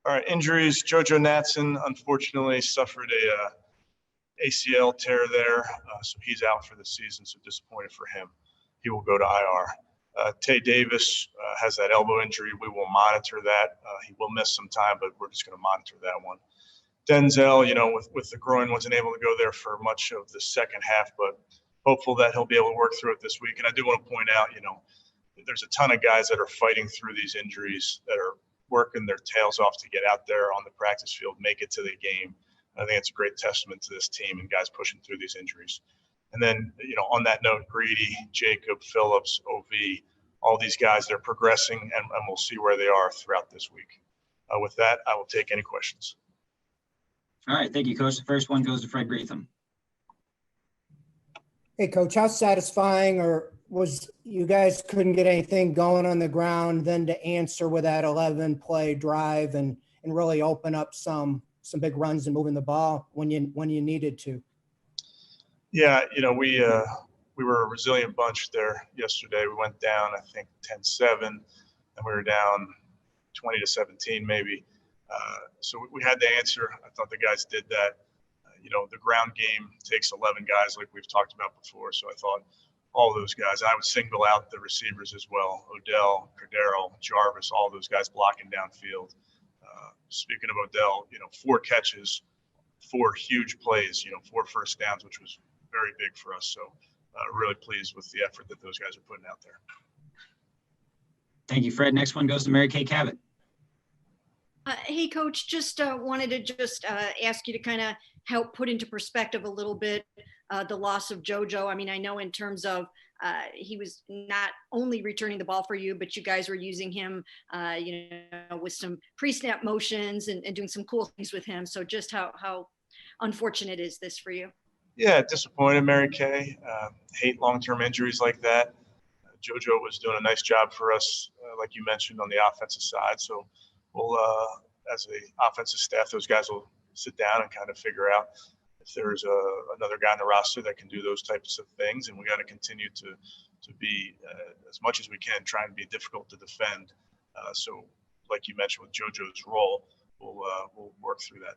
All right, injuries. JoJo Natson unfortunately suffered a ACL tear there, so he's out for the season, so disappointed for him. He will go to IR. Tay Davis has that elbow injury. We will monitor that. He will miss some time, but we're just going to monitor that one. Denzel, with the groin, wasn't able to go there for much of the second half, but hopeful that he'll be able to work through it this week. And I do want to point out, there's a ton of guys that are fighting through these injuries, that are working their tails off to get out there on the practice field, make it to the game. I think it's a great testament to this team and guys pushing through these injuries. And then, on that note, Greedy, Jacob, Phillips, OV, all these guys, they're progressing, and we'll see where they are throughout this week. With that, I will take any questions. All right. Thank you, Coach. The first one goes to Fred Greetham. Hey, Coach, how satisfying was you guys couldn't get anything going on the ground, then to answer with that 11-play drive and really open up some big runs and moving the ball when you needed to? Yeah, we were a resilient bunch there yesterday. We went down, I think, 10-7, and we were down 20-17 maybe. So we had to answer. I thought the guys did that. The ground game takes 11 guys like we've talked about before. So I thought all those guys, I would single out the receivers as well. Odell, Cordero, Jarvis, all those guys blocking downfield. Speaking of Odell, 4 catches, 4 huge plays, 4 first downs, which was very big for us. So really pleased with the effort that those guys are putting out there. Thank you, Fred. Next one goes to Mary Kay Cabot. Hey, Coach, just wanted to ask you to kind of help put into perspective a little bit the loss of JoJo. I mean, I know in terms of he was not only returning the ball for you, but you guys were using him, with some pre-snap motions and doing some cool things with him. So just how unfortunate is this for you? Yeah, disappointed, Mary Kay. Hate long-term injuries like that. JoJo was doing a nice job for us, like you mentioned, on the offensive side. So we'll, as the offensive staff, those guys will sit down and kind of figure out if there's another guy on the roster that can do those types of things. And we got to continue to be, as much as we can, trying to be difficult to defend. So like you mentioned with JoJo's role, we'll work through that.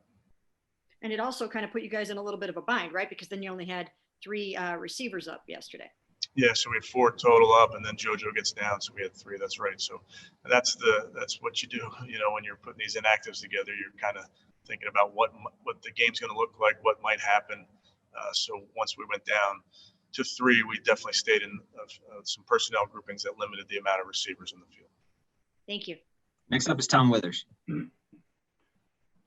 And it also kind of put you guys in a little bit of a bind, right? Because then you only had 3 receivers up yesterday. Yeah, so we had 4 total up, and then JoJo gets down, so we had 3. That's right. So that's what you do. When you're putting these inactives together, you're kind of thinking about what the game's going to look like, what might happen. So once we went down to 3, we definitely stayed in some personnel groupings that limited the amount of receivers in the field. Thank you. Next up is Tom Withers.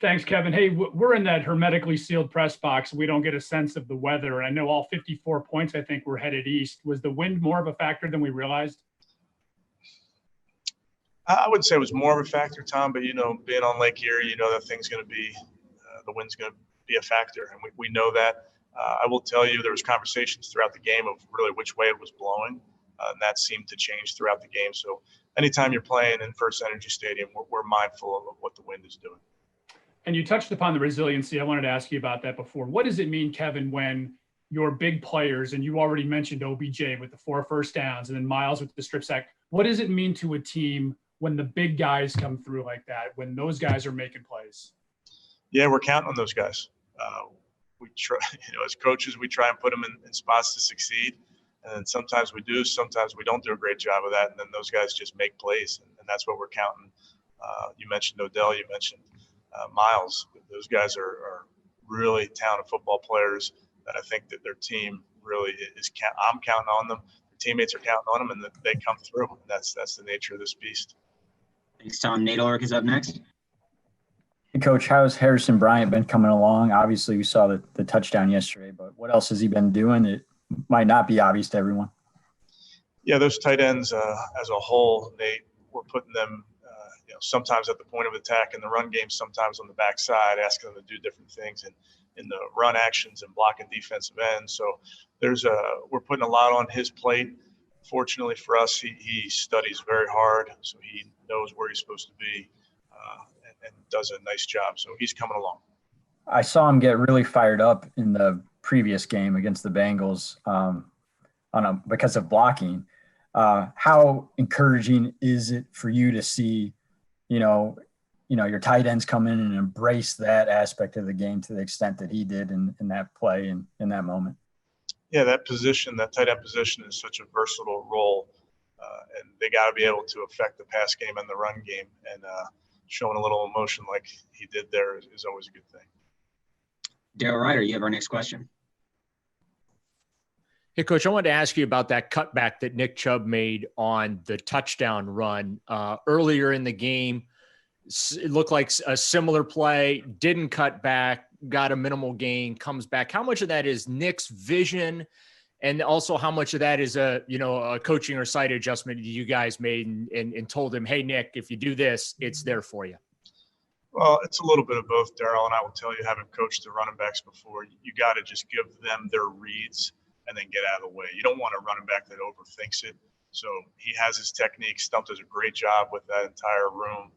Thanks, Kevin. Hey, we're in that hermetically sealed press box. We don't get a sense of the weather. And I know all 54 points, I think, were headed east. Was the wind more of a factor than we realized? I would say it was more of a factor, Tom, but, being on Lake Erie, that thing's going to be, the wind's going to be a factor. And we know that. I will tell you there was conversations throughout the game of really which way it was blowing. And that seemed to change throughout the game. So anytime you're playing in First Energy Stadium, we're mindful of what the wind is doing. And you touched upon the resiliency. I wanted to ask you about that before. What does it mean, Kevin, when your big players, and you already mentioned OBJ with the 4 first downs and then Miles with the strip sack, what does it mean to a team when the big guys come through like that, when those guys are making plays? Yeah, we're counting on those guys. We try, as coaches, we try and put them in spots to succeed. And sometimes we do, sometimes we don't do a great job of that. And then those guys just make plays. And that's what we're counting. You mentioned Odell, you mentioned Miles. Those guys are really talented football players that I think that their team really is. I'm counting on them. Their teammates are counting on them, and that they come through. That's the nature of this beast. Thanks, Tom. Nate Ulrich is up next. Hey, Coach, how's Harrison Bryant been coming along? Obviously, we saw the touchdown yesterday, but what else has he been doing? It might not be obvious to everyone. Yeah, those tight ends as a whole, Nate, we're putting them sometimes at the point of attack in the run game, sometimes on the backside, asking them to do different things in the run actions and blocking defensive ends. So we're putting a lot on his plate. Fortunately for us, he studies very hard, so he knows where he's supposed to be and does a nice job. So he's coming along. I saw him get really fired up in the previous game against the Bengals because of blocking. How encouraging is it for you to see, your tight ends come in and embrace that aspect of the game to the extent that he did in that play and in that moment. Yeah, that tight end position is such a versatile role, and they got to be able to affect the pass game and the run game, and showing a little emotion like he did there is always a good thing. Daryl Ryder, you have our next question. Hey, Coach, I wanted to ask you about that cutback that Nick Chubb made on the touchdown run earlier in the game. It looked like a similar play, didn't cut back, got a minimal gain, comes back. How much of that is Nick's vision? And also how much of that is a coaching or sight adjustment that you guys made and told him, hey, Nick, if you do this, it's there for you? Well, it's a little bit of both, Daryl, and I will tell you, having coached the running backs before, you got to just give them their reads and then get out of the way. You don't want a running back that overthinks it. So he has his technique. Stump does a great job with that entire room.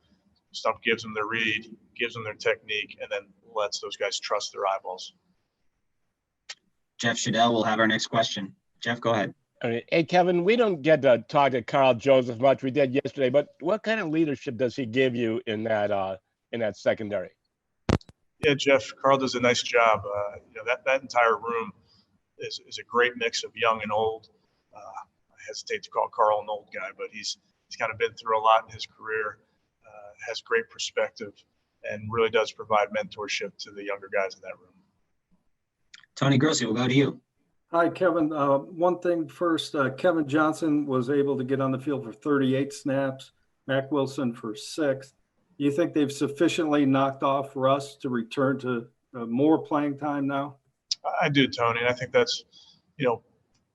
Stump gives them their read, gives them their technique, and then lets those guys trust their eyeballs. Jeff Shadell will have our next question. Jeff, go ahead. All right. Hey, Kevin, we don't get to talk to Carl Joseph much. We did yesterday, but what kind of leadership does he give you in that secondary? Yeah, Jeff, Carl does a nice job. That entire room is a great mix of young and old. I hesitate to call Carl an old guy, but he's kind of been through a lot in his career, has great perspective, and really does provide mentorship to the younger guys in that room. Tony Grossi, we'll go to you. Hi, Kevin. One thing first, Kevin Johnson was able to get on the field for 38 snaps, Mac Wilson for 6. Do you think they've sufficiently knocked off Russ to return to more playing time now? I do, Tony. And I think that's,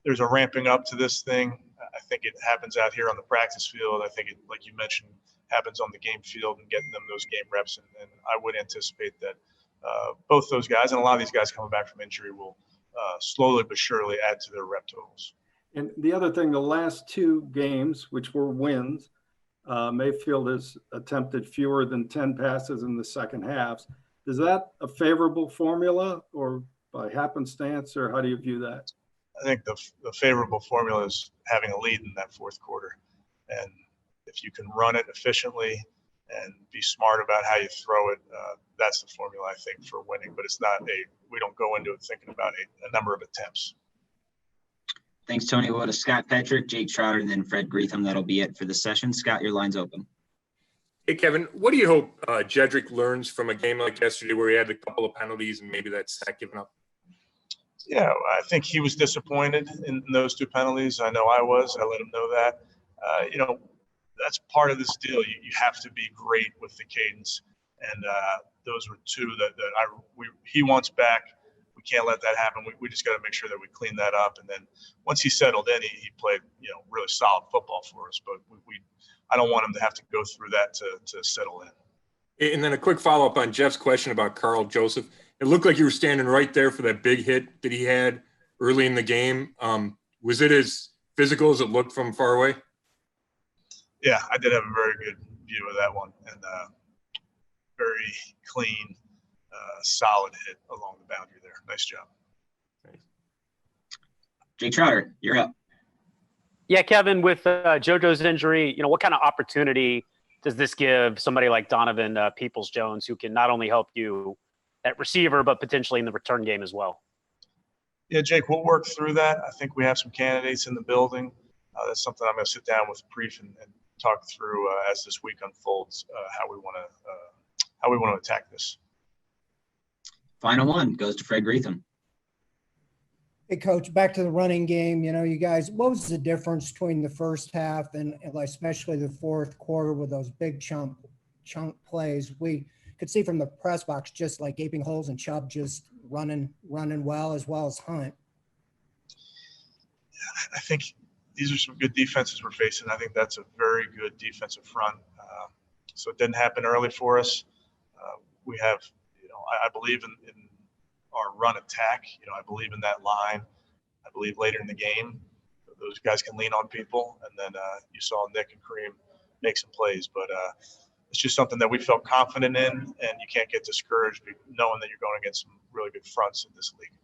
there's a ramping up to this thing. I think it happens out here on the practice field. I think it, like you mentioned, happens on the game field and getting them those game reps. And I would anticipate that both those guys and a lot of these guys coming back from injury will slowly but surely add to their rep totals. And the other thing, the last 2 games, which were wins, Mayfield has attempted fewer than 10 passes in the second halves. Is that a favorable formula or by happenstance, or how do you view that? I think the favorable formula is having a lead in that fourth quarter. And if you can run it efficiently and be smart about how you throw it, that's the formula, I think, for winning. But it's not we don't go into it thinking about a number of attempts. Thanks, Tony. We'll go to Scott Petrick, Jake Trotter, and then Fred Greetham. That'll be it for the session. Scott, your line's open. Hey, Kevin, what do you hope Jedrick learns from a game like yesterday where he had a couple of penalties and maybe that sack given up? Yeah, I think he was disappointed in those 2 penalties. I know I was. I let him know that. That's part of this deal. You have to be great with the cadence, and those were 2 that he wants back. We can't let that happen. We just got to make sure that we clean that up. And then once he settled in, he played really solid football for us. But I don't want him to have to go through that to settle in. And then a quick follow-up on Jeff's question about Carl Joseph. It looked like you were standing right there for that big hit that he had early in the game. Was it as physical as it looked from far away? Yeah, I did have a very good view of that one, and very clean, solid hit along the boundary there. Nice job. Thanks. Jake Trotter, you're up. Yeah, Kevin, with JoJo's injury, what kind of opportunity does this give somebody like Donovan Peoples-Jones, who can not only help you at receiver, but potentially in the return game as well? Yeah, Jake, we'll work through that. I think we have some candidates in the building. That's something I'm going to sit down with Preef and talk through as this week unfolds, how we want to attack this. Final one goes to Fred Greetham. Hey, Coach, back to the running game. You guys, what was the difference between the first half and especially the fourth quarter with those big chunk plays? We could see from the press box just like gaping holes and Chubb just running well as Hunt. I think these are some good defenses we're facing. I think that's a very good defensive front. So it didn't happen early for us. We have, I believe in our run attack. I believe in that line. I believe later in the game, those guys can lean on people. And then you saw Nick and Kareem make some plays. But it's just something that we felt confident in, and you can't get discouraged knowing that you're going against some really good fronts in this league.